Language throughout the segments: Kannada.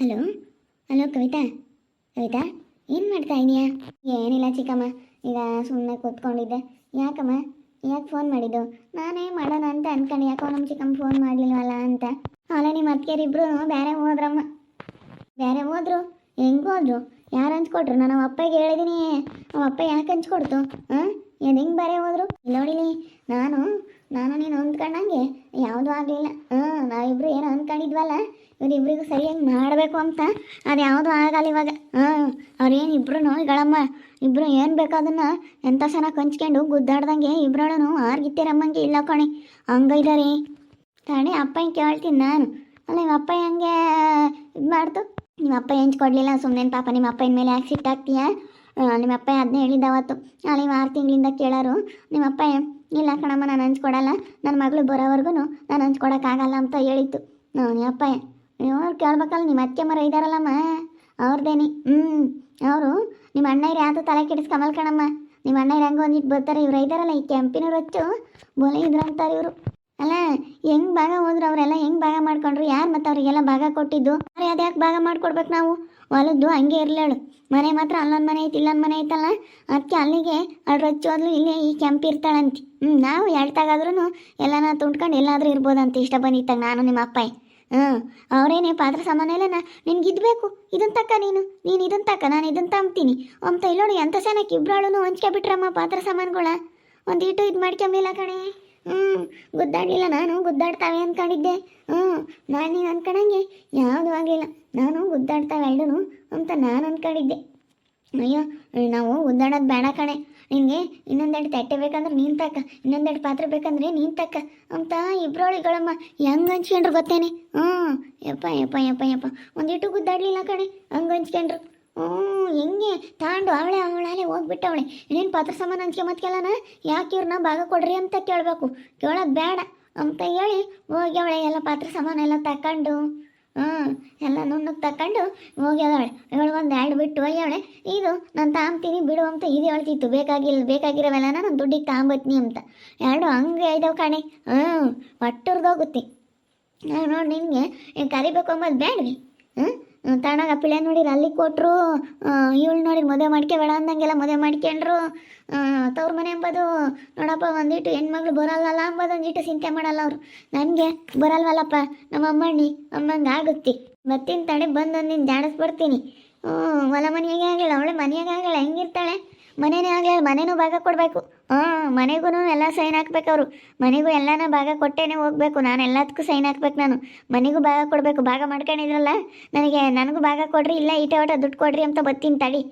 ಹಲೋ ಹಲೋ ಕವಿತಾ ಕವಿತಾ ಏನು ಮಾಡ್ತಾ ಇದೀಯಾ? ಏನಿಲ್ಲ ಚಿಕ್ಕಮ್ಮ, ಈಗ ಸುಮ್ಮನೆ ಕೂತ್ಕೊಂಡಿದ್ದೆ. ಯಾಕಮ್ಮ, ಯಾಕೆ ಫೋನ್ ಮಾಡಿದ್ದು? ನಾನೇ ಮಾಡೋಣ ಅಂತ ಅನ್ಕೊಂಡು ಯಾಕೋ ನಮ್ಮ ಚಿಕ್ಕಮ್ಮ ಫೋನ್ ಮಾಡಲಿಲ್ವಲ್ಲ ಅಂತ. ಅಲ್ಲ ನಿಮ್ಮ ಅತ್ತಿಗೆರಿಬ್ರು ಬೇರೆ ಹೋದ್ರಮ್ಮ. ಬೇರೆ ಹೋದ್ರು? ಹೆಂಗೆ ಹೋದ್ರು? ಯಾರು ಹಂಚ್ಕೊಟ್ರು? ನಾನು ನಮ್ಮ ಅಪ್ಪಗೆ ಹೇಳಿದ್ದೀನಿ. ನಮ್ಮ ಅಪ್ಪ ಯಾಕೆ ಹಂಚ್ಕೊಡ್ತು? ಹಾಂ, ಏನು ಹೆಂಗೆ ಬೇರೆ ಹೋದ್ರು? ನೋಡಿಲಿ, ನಾನು ನಾನು ನೀನು ಅಂದ್ಕೊಂಡಂಗೆ ಯಾವುದೂ ಆಗಲಿಲ್ಲ. ನಾವಿಬ್ರು ಏನೋ ಅಂದ್ಕೊಂಡಿದ್ವಲ್ಲ, ಇವರಿಬ್ರಿಗೂ ಸರಿಯಾಗಿ ಮಾಡಬೇಕು ಅಂತ, ಅದು ಯಾವುದೂ ಆಗಲ್ಲ ಇವಾಗ. ಅವ್ರೇನು ಇಬ್ರು ನೋಯ್ಗಳಮ್ಮ, ಇಬ್ಬರು ಏನು ಬೇಕೋ ಅದನ್ನು ಎಂಥ ಚೆನ್ನಾಗಿ ಹಂಚ್ಕೊಂಡು ಗುದ್ದಾಡ್ದಂಗೆ ಇಬ್ಬರೊಳನು ಆರ್ಗಿತ್ತೀರಮ್ಮಂಗೆ ಇಲ್ಲ ಕಣೆ, ಹಂಗೈದಾರಿ. ತಾನೇ ಅಪ್ಪ ಹಿಂಗೆ ಕೇಳ್ತೀನಿ ನಾನು. ಅಲ್ಲ ನಿಮ್ಮ ಅಪ್ಪ ಹೆಂಗೆ ಇದು ಮಾಡ್ತು? ನಿಮ್ಮ ಅಪ್ಪ ಹೆಂಚ್ಕೊಡ್ಲಿಲ್ಲ ಸುಮ್ಮನೆ ಪಾಪ. ನಿಮ್ಮ ಅಪ್ಪನ ಮೇಲೆ ಯಾಕೆ ಸಿಟ್ಟಾಗ್ತೀಯ? ನಿಮ್ಮ ಅಪ್ಪ ಅದನ್ನೇ ಹೇಳಿದ್ದ ಅವತ್ತು. ಅಲ್ಲಿ 6 ತಿಂಗಳಿಂದ ಕೇಳೋರು. ನಿಮ್ಮ ಅಪ್ಪ ಇಲ್ಲ ಕಣಮ್ಮ, ನಾನು ಹಂಚ್ಕೊಡಲ್ಲ, ನನ್ನ ಮಗಳು ಬರೋವರೆಗೂ ನಾನು ಹಂಚ್ಕೊಡೋಕ್ಕಾಗಲ್ಲ ಅಂತ ಹೇಳಿತ್ತು. ನಿಮ್ಮ ಅಪ್ಪ ಅವ್ರು ಕೇಳ್ಬೇಕಲ್ಲ. ನಿಮ್ಮ ಅತ್ತೆ ಮರ ಇದ್ದಾರಲ್ಲಮ್ಮ, ಅವ್ರದ್ದೇನಿ. ಅವರು ನಿಮ್ಮ ಅಣ್ಣಯ್ರು ಯಾವುದು ತಲೆ ಕೆಡಿಸ್ಕೊಂಬಲ್ ಕಣಮ್ಮ. ನಿಮ್ಮ ಅಣ್ಣಯ್ರು ಹೆಂಗೆ ಒಂದಿಟ್ಟು ಬರ್ತಾರೆ, ಇವ್ರು ಇದ್ದಾರಲ್ಲ ಈ ಕೆಂಪಿನವ್ರು ಹಚ್ಚು ಬೋಲೆ ಇದ್ರಂತಾರೆ ಇವರು. ಅಲ್ಲ, ಹೆಂಗೆ ಭಾಗ ಹೋದ್ರು ಅವರೆಲ್ಲ? ಹೆಂಗೆ ಭಾಗ ಮಾಡ್ಕೊಂಡ್ರು? ಯಾರು ಮತ್ತು ಅವರಿಗೆಲ್ಲ ಭಾಗ ಕೊಟ್ಟಿದ್ದು? ಅದು ಯಾಕೆ ಭಾಗ ಮಾಡ್ಕೊಡ್ಬೇಕು ನಾವು? ಹೊಲದ್ದು ಹಂಗೆ ಇರಲೇಳು. ಮನೆ ಮಾತ್ರ ಅಲ್ಲೊಂದು ಮನೆ ಐತಿ ಇಲ್ಲೊಂದು ಮನೆ ಐತಲ್ಲ, ಅದಕ್ಕೆ ಅಲ್ಲಿಗೆ ಅವ್ರು ಹಚ್ಚೋದ್ಲು ಇಲ್ಲೇ ಈ ಕೆಂಪು ಇರ್ತಾಳಂತೆ. ನಾವು ಎಳ್ತಾಗಾದ್ರೂ ಎಲ್ಲನ ತುಂಡ್ಕೊಂಡು ಎಲ್ಲಾದರೂ ಇರ್ಬೋದಂತ ಇಷ್ಟ ಬಂದಿತ್ತಾಗ ನಾನು ನಿಮ್ಮ ಅಪ್ಪ. ಅವರೇನೇ ಪಾತ್ರ ಸಾಮಾನೆಲ್ಲ ನಿನ್ಗೆ ಇದ್ಬೇಕು, ಇದನ್ನ ತಕ್ಕ ನೀನು ಇದನ್ನ ತಕ್ಕ, ನಾನು ಇದನ್ನ ತಂಬ್ತೀನಿ ಅಂತ ಇಲ್ಲೋಡು. ಎಂಥ ಸೆನಕ್ಕೆ ಇಬ್ಬರಾಳು ಹಂಚ್ಕೆ ಬಿಟ್ರಮ್ಮ ಪಾತ್ರ ಸಾಮಾನುಗಳ. ಒಂದೀಟು ಇದು ಮಾಡ್ಕೊಂಬಿಲ್ಲ ಕಣೆ. ಗುದ್ದಾಡಲಿಲ್ಲ, ನಾನು ಗುದ್ದಾಡ್ತಾವೆ ಅಂದ್ಕೊಂಡಿದ್ದೆ. ನಾನು ನೀನು ಅಂದ್ಕೊಂಡಂಗೆ ಯಾವುದೂ ಆಗಲಿಲ್ಲ. ನಾನು ಗುದ್ದಾಡ್ತಾವೆ ಎರಡೂ ಅಂತ ನಾನು ಅಂದ್ಕೊಂಡಿದ್ದೆ. ಅಯ್ಯೋ, ನಾವು ಗುದ್ದಾಡೋದು ಬೇಡ ಕಣೆ. ನಿನಗೆ ಇನ್ನೊಂದೆರಡು ತಟ್ಟೆ ಬೇಕಂದ್ರೆ ನೀನು ತಕ್ಕ, ಇನ್ನೊಂದೆರಡು ಪಾತ್ರೆ ಬೇಕಂದ್ರೆ ನೀನು ತಕ್ಕ ಅಂತ ಇಬ್ಬರೊಳಿಗಳಮ್ಮ ಹೆಂಗೆ ಹಂಚ್ಕೊಂಡ್ರು ಗೊತ್ತೇನೆ. ಯಪ್ಪ ಯಪ್ಪ ಯಪ್ಪ ಯಪ್ಪ, ಒಂದಿಟ್ಟು ಗುದ್ದಾಡಲಿಲ್ಲ ಕಣೆ, ಹಂಗೆ ಹಂಚ್ಕೊಂಡ್ರು. ಹೆಂಗೆ ತಾಂಡು ಅವಳೇ ಹೋಗ್ಬಿಟ್ಟವಳೆ. ಇನ್ನೇನು ಪಾತ್ರ ಸಾಮಾನು ಹಂಚ್ಕೊಂಬತ್ಕೆಲ್ಲನ ಯಾಕೆ ಇವ್ರನ್ನ ಭಾಗ ಕೊಡ್ರಿ ಅಂತ ಕೇಳಬೇಕು. ಕೇಳೋದು ಬೇಡ ಅಂತ ಹೇಳಿ ಹೋಗ್ಯವಳೆ. ಎಲ್ಲ ಪಾತ್ರ ಸಾಮಾನೆಲ್ಲ ತಕೊಂಡು ಎಲ್ಲ ನುಣ್ಣಗೆ ತಕೊಂಡು ಹೋಗ್ಯವಳೆ. ಇವಳು ಒಂದು 2 ಬಿಟ್ಟು ಹೋಗ್ಯವಳೆ. ಇದು ನಾನು ತಾಂಬ್ತೀನಿ ಬಿಡು ಅಂತ ಇದು ಹೇಳ್ತಿತ್ತು. ಬೇಕಾಗಿರೋವೆಲ್ಲ ನಾನು ದುಡ್ಡಿಗೆ ತಾಂಬತ್ನಿ ಅಂತ. 2 ಹಂಗೆ ಇದಾವೆ ಕಣೆ. ಒಟ್ಟುರ್ದೋಗುತ್ತೆ. ನೋಡಿ, ನಿನಗೆ ಕರಿಬೇಕು ಅಂಬೋದು ಬೇಡ್ರಿ. ತಣ್ಣಗೆ ಪಿಳೆ ನೋಡಿರಿ ಅಲ್ಲಿ ಕೊಟ್ಟರು. ಇವಳು ನೋಡಿರಿ ಮದುವೆ ಮಾಡ್ಕೊಬೇಡ ಅಂದಂಗೆಲ್ಲ ಮದುವೆ ಮಾಡ್ಕೊಂಡ್ರು. ತವ್ರ ಮನೆ ಅಂಬೋದು ನೋಡಪ್ಪ, ಒಂದಿಟ್ಟು ಹೆಣ್ಮಗಳು ಬರಲ್ಲಲ್ಲ ಅಂಬೋದು ಒಂದಿಟ್ಟು ಚಿಂತೆ ಮಾಡಲ್ಲ ಅವರು. ನನಗೆ ಬರಲ್ವಲ್ಲಪ್ಪ ನಮ್ಮ ಅಮ್ಮಂಗೆ ಆಗುತ್ತೆ. ಮತ್ತಿನ ತಡೆ ಬಂದು ಒಂದಿನ ಜಾಡಿಸ್ಬಿಡ್ತೀನಿ. ಹೊಲ ಮನೆಯಾಗೆ ಆಗಲ್ಲ, ಅವಳೆ ಮನೆಯಾಗೆ ಆಗಲ್ಲ. ಹೆಂಗಿರ್ತಾಳೆ? ಮನೆಯೇ ಆಗಲ್ಲ, ಮನೆಯೂ ಭಾಗ ಕೊಡಬೇಕು. ಮನೆಗೂ ಎಲ್ಲ ಸೈನ್ ಹಾಕ್ಬೇಕು ಅವರು. ಮನೆಗೂ ಎಲ್ಲನ ಭಾಗ ಕೊಟ್ಟೇನೆ ಹೋಗ್ಬೇಕು. ನಾನು ಎಲ್ಲದಕ್ಕೂ ಸೈನ್ ಹಾಕ್ಬೇಕು. ನಾನು ಮನೆಗೂ ಭಾಗ ಕೊಡಬೇಕು. ಭಾಗ ಮಾಡ್ಕೊಂಡಿದ್ರಲ್ಲ, ನನಗೂ ಭಾಗ ಕೊಡ್ರಿ, ಇಲ್ಲ ಈಟ ದುಡ್ಡು ಕೊಡ್ರಿ ಅಂತ ಬರ್ತೀನಿ ತಡಿ.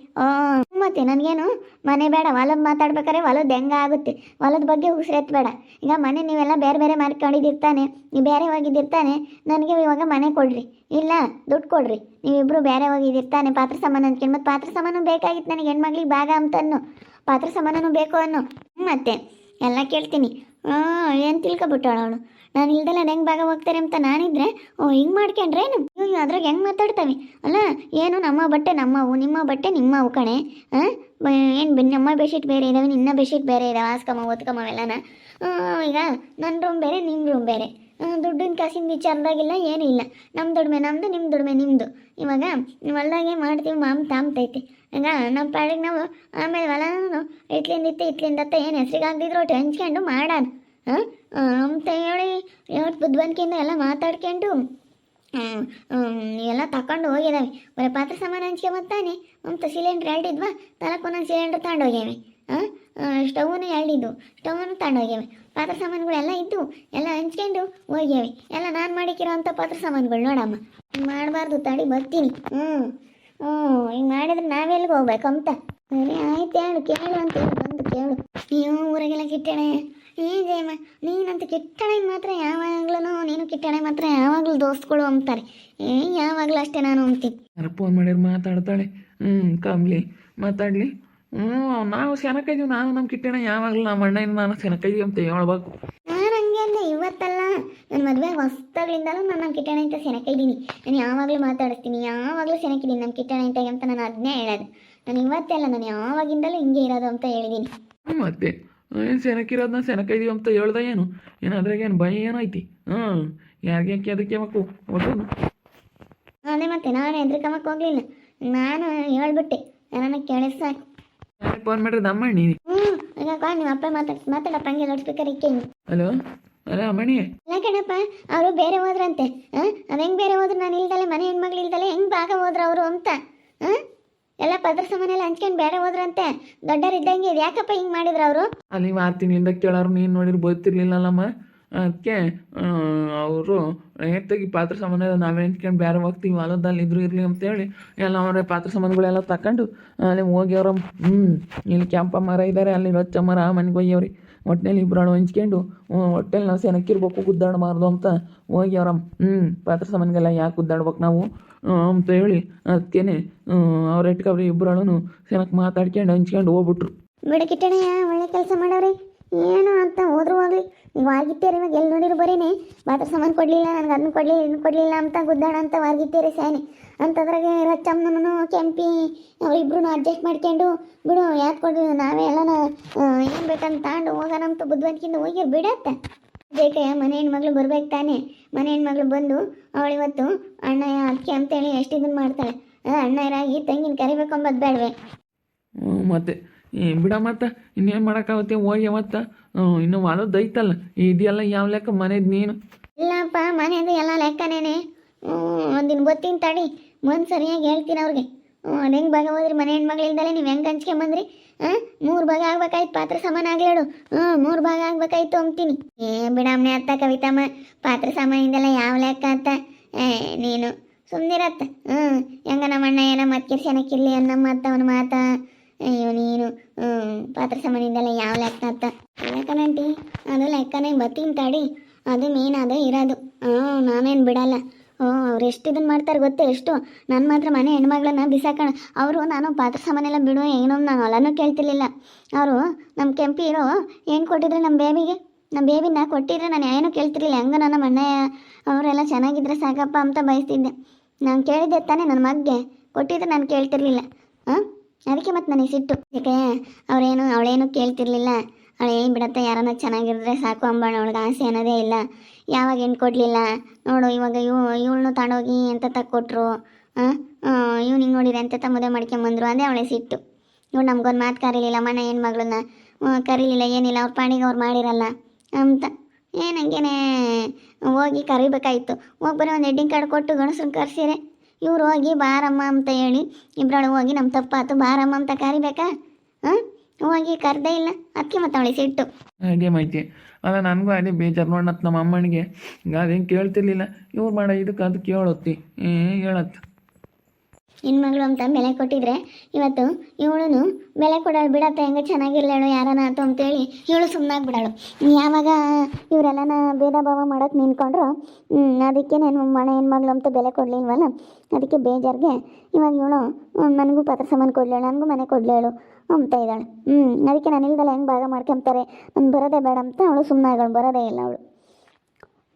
ಮತ್ತೆ ನನಗೇನು ಮನೆ ಬೇಡ. ಹೊಲದ ಮಾತಾಡ್ಬೇಕಾರೆ ಹೊಲದ ಹೆಂಗೆ ಆಗುತ್ತೆ, ಹೊಲದ ಬಗ್ಗೆ ಉಸಿರೆತ್ತಬೇಡ. ಈಗ ಮನೆ ನೀವೆಲ್ಲ ಬೇರೆ ಬೇರೆ ಮಾಡ್ಕೊಂಡಿದ್ದಿರ್ತಾನೆ, ನೀವು ಬೇರೆ ಹೋಗಿದ್ದಿರ್ತಾನೆ. ನನಗೆ ಇವಾಗ ಮನೆ ಕೊಡ್ರಿ, ಇಲ್ಲ ದುಡ್ಡು ಕೊಡ್ರಿ. ನೀವಿಬ್ಬರು ಬೇರೆ ಹೋಗಿದ್ದಿರ್ತಾನೆ. ಪಾತ್ರ ಸಾಮಾನು ಅಂದ್ಕೊಂಡು ಮತ್ತು ಪಾತ್ರ ಸಾಮಾನು ಬೇಕಾಗಿತ್ತು ನನಗೆ, ಹೆಣ್ಮಗ್ಳಿಗೆ ಭಾಗ ಅಂತ ಅನ್ನೋ ಪಾತ್ರ ಸಾಮಾನು ಬೇಕು ಅನ್ನೋ. ಮತ್ತೆ ಎಲ್ಲ ಕೇಳ್ತೀನಿ. ಏನು ತಿಳ್ಕೊಬಿಟ್ಟವಳು ಅವಳು. ನಾನು ಇಲ್ದಲ್ಲ ಹೆಂಗೆ ಭಾಗ ಹೋಗ್ತಾರೆ ಅಂತ ನಾನಿದ್ರೆ ಹಿಂಗೆ ಮಾಡ್ಕೊಂಡ್ರೇನು? ಅದ್ರಾಗ ಹೆಂಗೆ ಮಾತಾಡ್ತವೆ? ಅಲ್ಲ, ಏನು ನಮ್ಮ ಬಟ್ಟೆ ನಮ್ಮವು, ನಿಮ್ಮ ಬಟ್ಟೆ ನಿಮ್ಮವು ಕಣೆ. ಏನು ನಮ್ಮ ಬೆಡ್ಶೀಟ್ ಬೇರೆ ಇದ್ದಾವೆ, ನಿನ್ನ ಬೆಡ್ಶೀಟ್ ಬೇರೆ ಇದ್ದಾವೆ, ಆಸ್ಕಮ್ಮ ಓದ್ಕಮ್ಮ ಅವೆಲ್ಲನ. ಈಗ ನನ್ನ ರೂಮ್ ಬೇರೆ, ನಿಮ್ಮ ರೂಮ್ ಬೇರೆ. ದುಡ್ಡಿನ ಕಾಸಿನ ವಿಚಾರದಾಗಿಲ್ಲ, ಏನೂ ಇಲ್ಲ. ನಮ್ಮ ದುಡಿಮೆ ನಮ್ಮದು, ನಿಮ್ಮ ದುಡಿಮೆ ನಿಮ್ಮದು. ಇವಾಗ ಹೊಲ್ದಾಗೆ ಮಾಡ್ತೀವಿ, ತಾಮ್ತೈತೆ. ಈಗ ನಮ್ಮ ಪಾಡಿಗೆ ನಾವು ಆಮೇಲೆ ಹೊಲ ಇತ್ಲಿಂದತ್ತ ಏನು ಹೆಸ್ರಿಗೆ ಆಗದಿದ್ರು ಒಟ್ಟು ಹಂಚ್ಕೊಂಡು ಮಾಡೋಣ ಅಂತ ಹೇಳಿ ಬುದ್ಧಿವಂತಿಕೆಯಿಂದ ಎಲ್ಲ ಮಾತಾಡ್ಕೊಂಡು ಎಲ್ಲ ತಗೊಂಡು ಹೋಗಿದ್ದಾವೆ. ಬರೀ ಪಾತ್ರ ಸಾಮಾನು ಹಂಚ್ಕೊಂಬತ್ತಾನೆ ಅಂತ ಸಿಲಿಂಡ್ರ್ ಎರಡಿದ್ವಾ, ತಲಕ್ಕೊಂದೊಂದು ಸಿಲಿಂಡ್ರ್ ತಗೊಂಡು ಹೋಗ್ಯಾವೆ. ಸ್ಟವ್ನು ಎರಡಿದ್ದು, ಸ್ಟವ್ನು ತಗೊಂಡೋಗ್ಯಾವೆ. ಪಾತ್ರ ಸಾಮಾನುಗಳೆಲ್ಲ ಇದ್ದು ಎಲ್ಲ ಹಂಚ್ಕೊಂಡು ಹೋಗ್ಯಾವೆ. ಎಲ್ಲ ನಾನು ಮಾಡಿಕ್ಕಿರೋ ಅಂಥ ಪಾತ್ರ ಸಾಮಾನುಗಳು ನೋಡಮ್ಮ. ಮಾಡಬಾರ್ದು, ತಡಿ ಬರ್ತೀನಿ. ಹಿಂಗೆ ಮಾಡಿದ್ರೆ ನಾವೆಲ್ಲಿಗೆ ಹೋಗ್ಬೇಕು ಅಂತ. ಸರಿ ಆಯ್ತು, ಹೇಳು ಕೇಳು ಅಂತ ಹೇಳಿ ಬಂದು ಕೇಳು. ನೀವು ಊರಾಗೆಲ್ಲ ಕಿಟ್ಟಣೆ ಜಯಮ್ಮ, ನೀನಂತ ಕಿಟ್ಟಣೆ ಮಾತ್ರ ಯಾವಾಗ್ಲೂ, ನೀನು ಕಿಟ್ಟಣೆ ಮಾತ್ರ ಯಾವಾಗಲೂ ದೋಸ್ತಗಳು ಅಂತಾರೆ. ಯಾವಾಗಲೂ ಅಷ್ಟೇ ನಾನು ಅಂತೀನಿ. ಫೋನ್ ಮಾಡಿದ್ರೆ ಮಾತಾಡ್ತಾಳೆ. ಕಂಬ್ಲಿ ಮಾತಾಡಲಿ. ನಾವು ಸೆನಕೈದೀವಿ. ನಾನು ನಮ್ಮ ಕಿಟ್ಟಣ ಯಾವಾಗಲೂ ನಮ್ಮ ಅಣ್ಣನ ನಾನು ಸೆನಕೈದೀವಿ ಅಂತ ಹೇಳ್ಬೇಕು. ನಾನು ಹಂಗೆ ಅಂದೆ ಇವತ್ತಲ್ಲ, ನನ್ನ ಮದುವೆ ಹೊಸ್ದಾಗ್ಲಿಂದಲೂ ನಾನು ನಮ್ಮ ಕಿಟ್ಟಣ ಅಂತ ಸೆನಕೈದೀನಿ. ನಾನು ಯಾವಾಗಲೂ ಮಾತಾಡಿಸ್ತೀನಿ, ಯಾವಾಗಲೂ ಸೆನಕಿದ್ದೀನಿ ನಮ್ಮ ಕಿಟ್ಟಣ ಅಂತ ನಾನು ಅದನ್ನೇ ಹೇಳೋದು. ನಾನು ಇವತ್ತೆಲ್ಲ, ನಾನು ಯಾವಾಗಿಂದಲೂ ಹಿಂಗೆ ಇರೋದು ಅಂತ ಹೇಳಿದ್ದೀನಿ. ಮತ್ತೆ ಏನು ಸೆನಕಿರೋದನ್ನ ಸೆನಕೈದೀವಿ ಅಂತ ಹೇಳ್ದ ಏನು ಅದ್ರಾಗೇನು ಭಯ ಏನೈತಿ? ಯಾರಿಗೆ ಅದಕ್ಕೆ ಬೇಕು ಅದೇ ಮತ್ತೆ ನಾನು ಹೆದ್ರಿಕಮ್ಮಕ್ಕೆ ಹೋಗಲಿಲ್ಲ, ನಾನು ಹೇಳ್ಬಿಟ್ಟೆ, ನನ್ನ ಕೇಳಿಸ್ ಸಾಕು. ಯಾರಿಗೆ ಫೋನ್ ಮಾಡಿರೋದು ಅಮ್ಮಣ್ಣಿ? ಈಗ ನಿಮ್ಮ ಅಪ್ಪ ಮಾತಾಡಪ್ಪ ಹಂಗೆ ಲೌಡ್ ಸ್ಪೀಕರ್ ಇಕ್ಕೆ. ಹಲೋ ಹಲೋ ಅಮ್ಮಣ್ಣಿ. ಇಲ್ಲ ಕಣಪ್ಪ, ಅವರು ಬೇರೆ ಹೋದ್ರಂತೆ. ಅದು ಹೆಂಗೆ ಬೇರೆ ಹೋದ್ರು, ನಾನು ಇಲ್ದಲೆ ಮನೆ ಹೆಣ್ಮಕ್ಳು ಇಲ್ದಲೆ ಹೆಂಗೆ ಭಾಗ ಹೋದ್ರು ಅವರು ಅಂತ. ಎಲ್ಲ ಪದ್ರ ಸಾಮಾನೆಲ್ಲ ಹಂಚ್ಕೊಂಡು ಬೇರೆ ಹೋದ್ರಂತೆ. ದೊಡ್ಡರಿದ್ದಂಗೆ ಇದು ಯಾಕಪ್ಪ ಹಿಂಗೆ ಮಾಡಿದ್ರು ಅವರು? ಅಲ್ಲಿ ಮಾರ್ತಿನಿಂದ ಕೇಳೋರು ನೀನು ನೋಡಿರು ಗೊತ್ತಿರ್ಲಿಲ್ಲಲ್ಲಮ್ಮ, ಅದಕ್ಕೆ ಅವರು ಏತಾಗಿ ಪಾತ್ರ ಸಾಮಾನು ನಾವೇ ಹಂಚ್ಕೊಂಡು ಬೇರೆ ಹೋಗ್ತೀವಿ, ಹೊಲದಲ್ಲಿ ಇದ್ರು ಇರಲಿ ಅಂತೇಳಿ ಎಲ್ಲ ಅವರೇ ಪಾತ್ರ ಸಾಮಾನುಗಳೆಲ್ಲ ತಗೊಂಡು ಅಲ್ಲಿ ಹೋಗ್ಯವ್ರ. ಇಲ್ಲಿ ಕ್ಯಾಂಪ ಮರ ಇದ್ದಾರೆ, ಅಲ್ಲಿ ರೊಚ್ಚ ಮರ ಮನೆಗೆ ಹೋಗ್ಯವ್ರಿ. ಹೊಟ್ಟೆಲಿ ಇಬ್ಬರು ಹಂಚ್ಕೊಂಡು ಹೊಟ್ಟೆಲಿ ನಾವು ಸೆನಕ್ಕಿರ್ಬೇಕು ಗುದ್ದಾಡಬಾರ್ದು ಅಂತ ಹೋಗ್ಯವ್ರ. ಪಾತ್ರ ಸಾಮಾನಿಗೆಲ್ಲ ಯಾಕೆ ಗುದ್ದಾಡ್ಬೇಕು ನಾವು ಅಂತ ಹೇಳಿ ಅದಕ್ಕೇನೆ ಅವ್ರ ಇಟ್ಕೊಬ್ರಿ ಇಬ್ಬರಳು ಸೆನಕ್ಕೆ ಮಾತಾಡ್ಕೊಂಡು ಹಂಚ್ಕೊಂಡು ಹೋಗ್ಬಿಟ್ರು. ಬಿಡಕಿಟ್ಟಣಯ್ಯ, ಒಳ್ಳೆ ಕೆಲಸ ಮಾಡವ್ರಿ. ಏನು ಅಂತ ಹೋದ್ರು ಹೋಗ್ಲಿ. ಈಗ ವಾರ್ಗಿತ್ತೇರಿ, ಇವಾಗ ಎಲ್ಲಿ ನೋಡಿರು ಬರೀನೇ ಪಾತ್ರ ಸಾಮಾನು ಕೊಡಲಿಲ್ಲ, ನನಗೆ ಅದನ್ನ ಕೊಡಲಿಲ್ಲ ಇದನ್ನ ಕೊಡಲಿಲ್ಲ ಅಂತ ಗುದ್ದಾಡ ಅಂತ ವಾರ್ಗಿತ್ತೇರಿ ಸ್ಯಾನೆ ಅಂತದ್ರಾಗೆ ರಚ್ಚಮ್ಮನೂ ಕೆಂಪಿ ಅವರಿಬ್ರು ಅಡ್ಜಸ್ಟ್ ಮಾಡ್ಕೊಂಡು ಬಿಡು ಯಾಕೆ ಕೊಡ್ರಿ, ನಾವೇ ಎಲ್ಲನ ಏನು ಬೇಕಂತ ತಗೊಂಡು ಹೋಗೋಣ ಅಂತ ಬುದ್ಧಿವಂತಿಕೆಯಿಂದ ಹೋಗಿ ಬಿಡತ್ತೆ. ಬೇಕಯ್ಯ, ಮನೆ ಹೆಣ್ಮಗಳು ಬರ್ಬೇಕು ತಾನೆ. ಮನೆ ಹೆಣ್ಮಗಳು ಬಂದು ಅವಳಿವತ್ತು ಅಣ್ಣಯ್ಯ ಅದಕ್ಕೆ ಅಂತೇಳಿ ಎಷ್ಟು ಇದನ್ನು ಮಾಡ್ತಾಳೆ. ಅಣ್ಣಯ್ಯರಾಗಿ ತಂಗಿನ ಕರಿಬೇಕೊಂಬದು ಬೇಡವೆ. ಮತ್ತೆ ಬಿಡ ಮತ್ತೆ ಇನ್ನೇನು ಮಾಡೋಕ್ಕಾಗುತ್ತೆ, ಹೋಗಿ ಮತ್ತೆ ಇನ್ನು ಹೊಲದ್ದು ಐತಲ್ಲ ಇದೆಲ್ಲ ಯಾವ ಲೆಕ್ಕ ಮನೆದು ನೀನು? ಇಲ್ಲಪ್ಪ, ಮನೆಯದು ಎಲ್ಲ ಲೆಕ್ಕನೇನೆ. ಒಂದಿನ ಗೊತ್ತಿನ ತಡಿ, ಒಂದು ಸರಿಯಾಗಿ ಹೇಳ್ತೀನಿ ಅವ್ರಿಗೆ. ಅದು ಹೆಂಗೆ ಭಾಗ ಹೋದ್ರಿ ಮನೆ ಹೆಣ್ಮಕ್ಳು ಇಲ್ದಲೆ ನೀವು ಹೆಂಗೆ ಹಂಚ್ಕೊಂಬಂದ್ರಿ? 3 ಭಾಗ ಆಗ್ಬೇಕಾಯ್ತು, ಪಾತ್ರ ಸಾಮಾನು ಆಗ್ಲೇಳು. 3 ಭಾಗ ಆಗ್ಬೇಕಾಯ್ತು ಅಂತೀನಿ. ಬಿಡಮ್ಮನೆ ಅತ್ತ ಕವಿತಮ್ಮ, ಪಾತ್ರ ಸಾಮಾನಿಂದೆಲ್ಲ ಯಾವ ಲೆಕ್ಕ ಅಂತ ನೀನು ಸುಮ್ಮನಿರತ್ತ. ಹೆಂಗ ನಮ್ಮ ಅಣ್ಣ ಏನೋ ಮತ್ಕಿರ್ ಚೆನ್ನಾಗಿರ್ಲಿ ಅನ್ನೋ ಮಾತ ಅವನ ಮಾತಾ. ಅಯ್ಯೋ ನೀನು ಪಾತ್ರ ಸಾಮಾನಿಂದೆಲ್ಲ ಯಾವ ಲೆಕ್ಕ ಅಂತ. ಲೆಕ್ಕನಂಟಿ ಅದು ಲೆಕ್ಕನೇ ಬತ್ತೀನಿ ತಡಿ, ಅದು ಮೇನ್ ಅದೇ ಇರೋದು. ನಾನೇನು ಬಿಡಲ್ಲ. ಅವ್ರು ಎಷ್ಟು ಇದನ್ನು ಮಾಡ್ತಾರೆ ಗೊತ್ತೇ, ಎಷ್ಟು ನಾನು ಮಾತ್ರ ಮನೆ ಹೆಣ್ಮಗಳನ್ನ ಬಿಸಾಕೋಣ. ಅವರು ನಾನು ಪಾತ್ರ ಸಾಮಾನೆಲ್ಲ ಬಿಡು ಏನೋ ನಾನು ಹೊಲನೂ ಕೇಳ್ತಿರ್ಲಿಲ್ಲ. ಅವರು ನಮ್ಮ ಕೆಂಪಿ ಇರೋ ಏನು ಕೊಟ್ಟಿದ್ರೆ ನಮ್ಮ ಬೇಬಿನ ಕೊಟ್ಟಿದ್ರೆ ನಾನು ಏನೂ ಕೇಳ್ತಿರ್ಲಿಲ್ಲ. ಹೆಂಗ ನಮ್ಮ ಅಣ್ಣ ಅವರೆಲ್ಲ ಚೆನ್ನಾಗಿದ್ರೆ ಸಾಕಪ್ಪ ಅಂತ ಬಯಸ್ತಿದ್ದೆ. ನಾನು ಕೇಳಿದ್ದೆ ತಾನೇ, ನನ್ನ ಮಗ್ಗೆ ಕೊಟ್ಟಿದ್ರೆ ನಾನು ಕೇಳ್ತಿರ್ಲಿಲ್ಲ. ಅದಕ್ಕೆ ಮತ್ತು ನನಗೆ ಸಿಟ್ಟು. ಯಾಕೆ ಅವಳೇನು ಕೇಳ್ತಿರ್ಲಿಲ್ಲ. ಅವಳೇನು ಬಿಡತ್ತೆ, ಯಾರನ್ನ ಚೆನ್ನಾಗಿರಿದ್ರೆ ಸಾಕು ಅಂಬಾಣ. ಅವಳಿಗೆ ಆಸೆ ಅನ್ನೋದೇ ಇಲ್ಲ. ಯಾವಾಗ ಏನು ಕೊಡಲಿಲ್ಲ ನೋಡು, ಇವಾಗ ಇವಳನ್ನು ತಗೊಂಡೋಗಿ ಎಂತ ತಕ್ಕೊಟ್ರು. ಇವ್ನಿಗೆ ನೋಡಿರಿ ಎಂತ ಮದುವೆ ಮಾಡ್ಕೊಂಬಂದ್ರು, ಅದೇ ಅವಳೆ ಸಿಟ್ಟು. ಇವ್ರು ನಮ್ಗೊಂದು ಮಾತು ಕರೀಲಿಲ್ಲ, ಮನೆ ಹೆಣ್ಮಗಳನ್ನ ಕರೀಲಿಲ್ಲ, ಏನಿಲ್ಲ, ಅವ್ರ ಪಾಣಿಗೆ ಅವ್ರು ಮಾಡಿರಲ್ಲ ಅಂತ ಏನಂಗೇನೆ ಹೋಗಿ ಕರಿಬೇಕಾಯ್ತು. ಹೋಗಿ ಬರೀ ಒಂದು ಹೆಡ್ಡಿಂಗ್ ಕಾರ್ಡ್ ಕೊಟ್ಟು ಗಣಸರನ್ನ ಕರ್ಸಿರೆ. ಇವ್ರು ಹೋಗಿ ಬಾರಮ್ಮ ಅಂತ ಹೇಳಿ ಇಬ್ಬರೊಳಗೆ ಹೋಗಿ ನಮ್ಮ ತಪ್ಪಾತು ಬಾರಮ್ಮ ಅಂತ ಕರಿಬೇಕಾ? ಹೋಗಿ ಕರೆದೇ ಇಲ್ಲ, ಅದಕ್ಕೆ ಮತ್ತೆ ಅವಳಿಗೆ ಸಿಟ್ಟು. ಹಾಗೆ ಮಾಹಿತಿ ಅಲ್ಲ, ನನಗೂ ಅದೇ ಬೇಜಾರು ನೋಡತ್ ನಮ್ಮ ಅಮ್ಮನಿಗೆ. ಈಗ ಅದೇನು ಕೇಳ್ತಿರ್ಲಿಲ್ಲ, ಇವ್ರು ಮಾಡೋ ಇದಕ್ಕೆ ಅದು ಕೇಳತ್ತಿ ಹೇಳತ್ತು. ಹೆಣ್ಮಗಳು ಅಂತ ಬೆಲೆ ಕೊಟ್ಟಿದ್ರೆ ಇವತ್ತು ಇವಳು ಬೆಲೆ ಕೊಡೋಳು. ಬಿಡತ್ತೆ, ಹೆಂಗೆ ಚೆನ್ನಾಗಿರ್ಲೇಳು ಯಾರನ ಆತು ಅಂತೇಳಿ ಇವಳು ಸುಮ್ಮನಾಗಿ ಬಿಡೋಳು. ಯಾವಾಗ ಇವರೆಲ್ಲನ ಭೇದ ಭಾವ ಮಾಡೋಕೆ ನಿಂತ್ಕೊಂಡ್ರು, ಅದಕ್ಕೆ ನಾನು ಮನೆ ಹೆಣ್ಮಗಳು ಅಂತ ಬೆಲೆ ಕೊಡಲಿಲ್ವಲ್ಲ, ಅದಕ್ಕೆ ಬೇಜಾರಿಗೆ ಇವಾಗ ಇವಳು ನನಗೂ ಪತ್ರ ಸಾಮಾನು ಕೊಡಲೇಳು, ನನಗೂ ಮನೆ ಕೊಡಲೇಳು ಅಂತ ಇದ್ದಾಳೆ. ಅದಕ್ಕೆ ನಾನು ಇಲ್ದಲ್ಲ ಹೆಂಗೆ ಭಾಗ ಮಾಡ್ಕೊಂತಾರೆ, ನಾನು ಬರೋದೇ ಬೇಡ ಅಂತ ಅವಳು ಸುಮ್ಮನಾಗಳು, ಬರೋದೇ ಇಲ್ಲ ಅವಳು.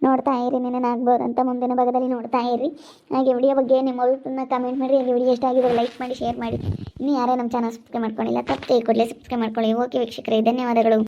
ನೋಡ್ತಾ ಇರಿ, ಆಗ್ಬೋದು ಅಂತ ಮುಂದಿನ ಭಾಗದಲ್ಲಿ ನೋಡ್ತಾ ಇರಿ. ಹಾಗೆ ವಿಡಿಯೋ ಬಗ್ಗೆ ನಿಮ್ಮ ಅಭಿಪ್ರಾಯನ ಕಮೆಂಟ್ ಮಾಡಿ. ಹಾಗೆ ವಿಡಿಯೋ ಇಷ್ಟ ಆಗಿದ್ರೆ ಲೈಕ್ ಮಾಡಿ, ಶೇರ್ ಮಾಡಿ. ಇನ್ನು ಯಾರೇ ನಮ್ಮ ಚಾನಲ್ ಸಬ್ಸ್ಕ್ರೈಬ್ ಮಾಡ್ಕೊಳ್ಳಿಲ್ಲ ತಪ್ಪೇ ಕೂಡಲೇ ಸಬ್ಸ್ಕ್ರೈಬ್ ಮಾಡ್ಕೊಳ್ಳಿ. ಓಕೆ ವೀಕ್ಷಕರೇ, ಧನ್ಯವಾದಗಳು.